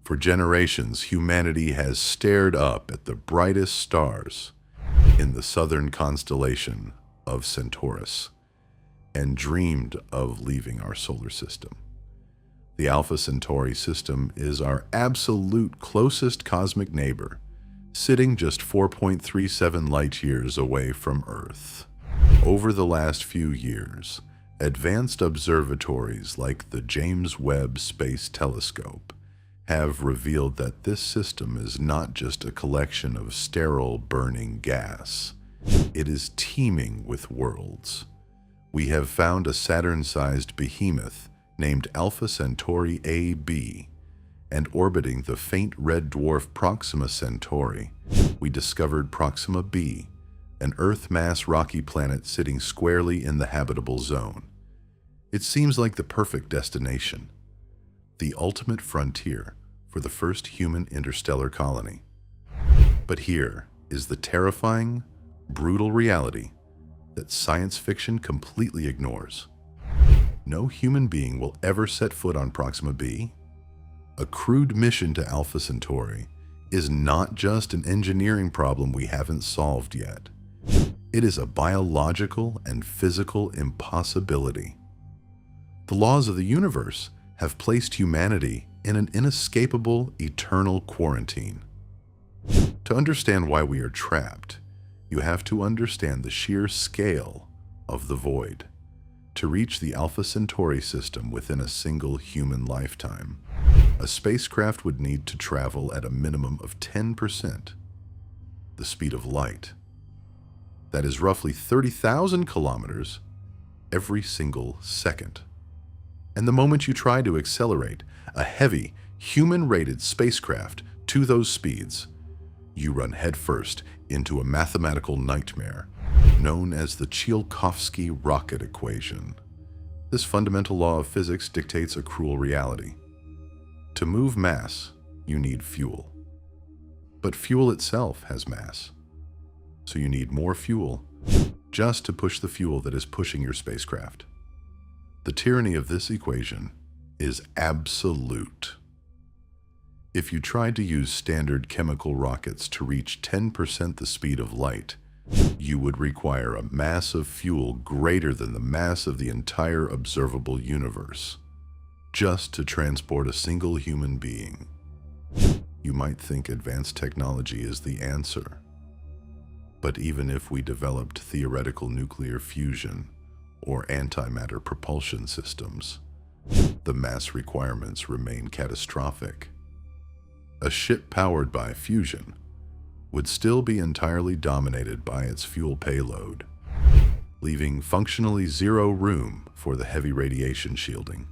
For generations, humanity has stared up at the brightest stars in the southern constellation of Centaurus and dreamed of leaving our solar system. The Alpha Centauri system is our absolute closest cosmic neighbor, sitting just 4.37 light-years away from Earth. Over the last few years, advanced observatories like the James Webb Space Telescope have revealed that this system is not just a collection of sterile burning gas. It is teeming with worlds. We have found a Saturn-sized behemoth named Alpha Centauri Ab, and orbiting the faint red dwarf Proxima Centauri, we discovered Proxima b, an Earth-mass rocky planet sitting squarely in the habitable zone. It seems like the perfect destination, the ultimate frontier for the first human interstellar colony. But here is the terrifying, brutal reality that science fiction completely ignores. No human being will ever set foot on Proxima b. A crewed mission to Alpha Centauri is not just an engineering problem we haven't solved yet. It is a biological and physical impossibility. The laws of the universe have placed humanity in an inescapable, eternal quarantine. To understand why we are trapped, you have to understand the sheer scale of the void. To reach the Alpha Centauri system within a single human lifetime, a spacecraft would need to travel at a minimum of 10% the speed of light. That is roughly 30,000 kilometers every single second. And the moment you try to accelerate a heavy, human-rated spacecraft to those speeds, you run headfirst into a mathematical nightmare known as the Tsiolkovsky rocket equation. This fundamental law of physics dictates a cruel reality. To move mass, you need fuel. But fuel itself has mass. So you need more fuel just to push the fuel that is pushing your spacecraft. The tyranny of this equation is absolute. If you tried to use standard chemical rockets to reach 10% the speed of light, you would require a mass of fuel greater than the mass of the entire observable universe, just to transport a single human being. You might think advanced technology is the answer. But even if we developed theoretical nuclear fusion or antimatter propulsion systems, the mass requirements remain catastrophic. A ship powered by fusion would still be entirely dominated by its fuel payload, leaving functionally zero room for the heavy radiation shielding,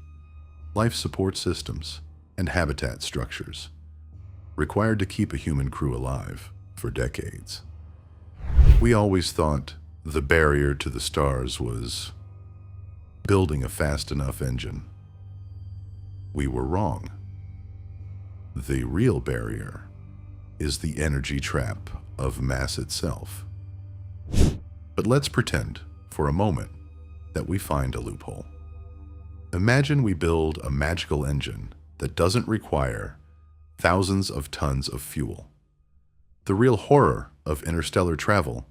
life support systems, and habitat structures required to keep a human crew alive for decades. We always thought the barrier to the stars was building a fast enough engine. We were wrong. The real barrier is the energy trap of mass itself. But let's pretend, for a moment, that we find a loophole. Imagine we build a magical engine that doesn't require thousands of tons of fuel. The real horror of interstellar travel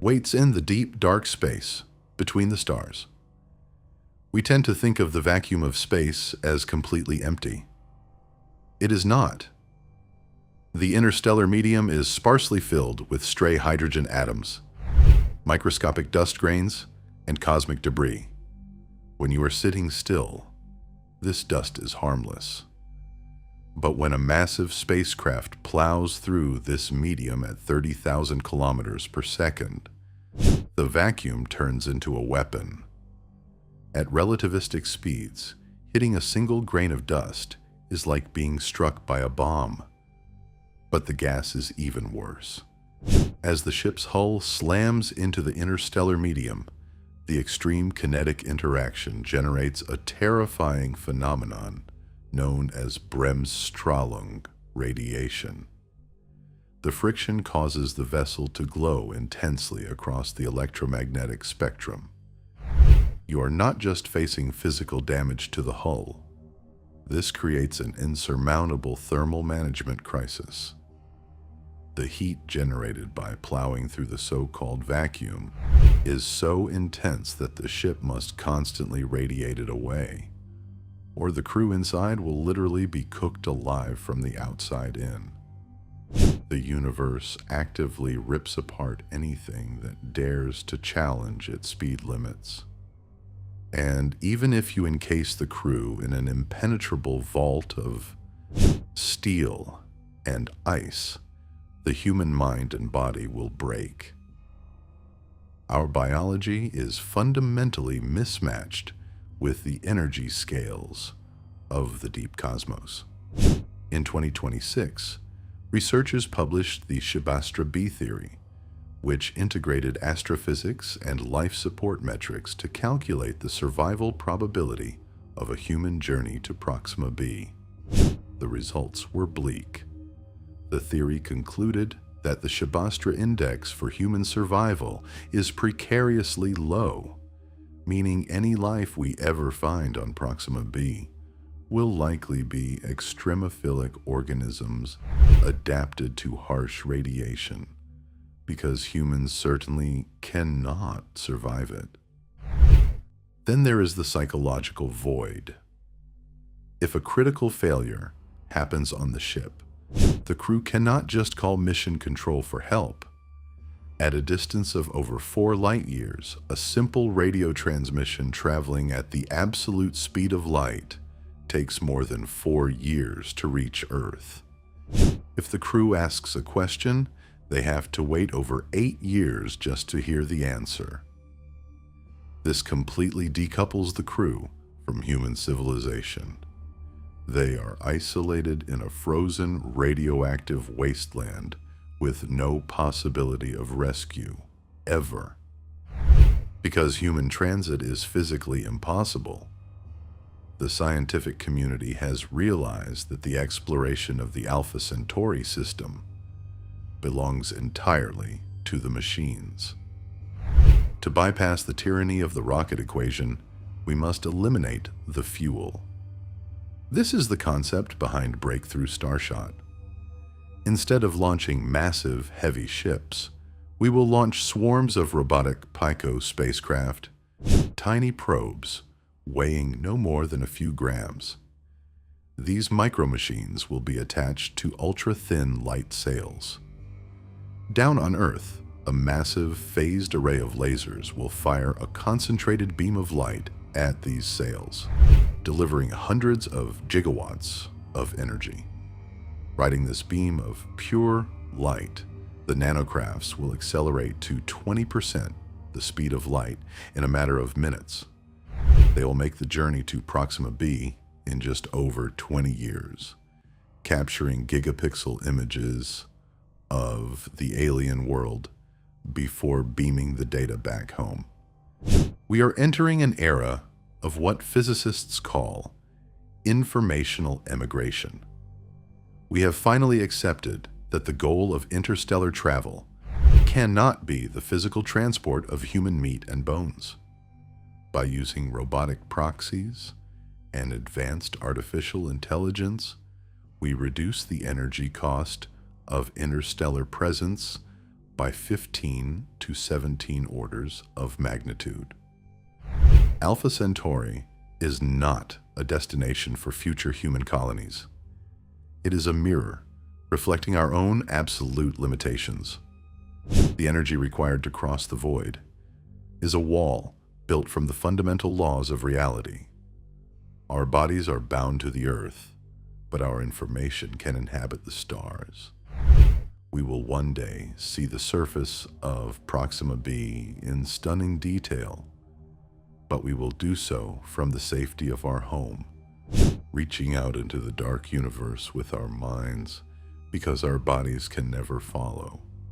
waits in the deep, dark space between the stars. We tend to think of the vacuum of space as completely empty. It is not. The interstellar medium is sparsely filled with stray hydrogen atoms, microscopic dust grains, and cosmic debris. When you are sitting still, this dust is harmless. But when a massive spacecraft plows through this medium at 30,000 kilometers per second, the vacuum turns into a weapon. At relativistic speeds, hitting a single grain of dust is like being struck by a bomb. But the gas is even worse. As the ship's hull slams into the interstellar medium, the extreme kinetic interaction generates a terrifying phenomenon known as Bremsstrahlung radiation. The friction causes the vessel to glow intensely across the electromagnetic spectrum. You are not just facing physical damage to the hull, This creates an insurmountable thermal management crisis. The heat generated by plowing through the so-called vacuum is so intense that the ship must constantly radiate it away, or the crew inside will literally be cooked alive from the outside in. The universe actively rips apart anything that dares to challenge its speed limits. And even if you encase the crew in an impenetrable vault of steel and ice, the human mind and body will break. Our biology is fundamentally mismatched with the energy scales of the deep cosmos. In 2026, researchers published the Shibastra B theory, which integrated astrophysics and life support metrics to calculate the survival probability of a human journey to Proxima B. The results were bleak. The theory concluded that the Shibastra index for human survival is precariously low, meaning any life we ever find on Proxima B will likely be extremophilic organisms adapted to harsh radiation, because humans certainly cannot survive it. Then there is the psychological void. If a critical failure happens on the ship, the crew cannot just call mission control for help. At a distance of over 4 light years, a simple radio transmission traveling at the absolute speed of light takes more than 4 years to reach Earth. If the crew asks a question, they have to wait over 8 years just to hear the answer. This completely decouples the crew from human civilization. They are isolated in a frozen, radioactive wasteland with no possibility of rescue, ever. Because human transit is physically impossible, the scientific community has realized that the exploration of the Alpha Centauri system belongs entirely to the machines. To bypass the tyranny of the rocket equation, we must eliminate the fuel. This is the concept behind Breakthrough Starshot. Instead of launching massive, heavy ships, we will launch swarms of robotic Pico spacecraft, tiny probes weighing no more than a few grams. These micro-machines will be attached to ultra-thin light sails. Down on Earth, a massive phased array of lasers will fire a concentrated beam of light at these sails, delivering hundreds of gigawatts of energy. Riding this beam of pure light, the nanocrafts will accelerate to 20% the speed of light in a matter of minutes. They will make the journey to Proxima B in just over 20 years, capturing gigapixel images of the alien world before beaming the data back home. We are entering an era of what physicists call informational emigration. We have finally accepted that the goal of interstellar travel cannot be the physical transport of human meat and bones. By using robotic proxies and advanced artificial intelligence, we reduce the energy cost of interstellar presence by 15 to 17 orders of magnitude. Alpha Centauri is not a destination for future human colonies. It is a mirror reflecting our own absolute limitations. The energy required to cross the void is a wall built from the fundamental laws of reality. Our bodies are bound to the Earth, but our information can inhabit the stars. We will one day see the surface of Proxima B in stunning detail, but we will do so from the safety of our home, reaching out into the dark universe with our minds because our bodies can never follow.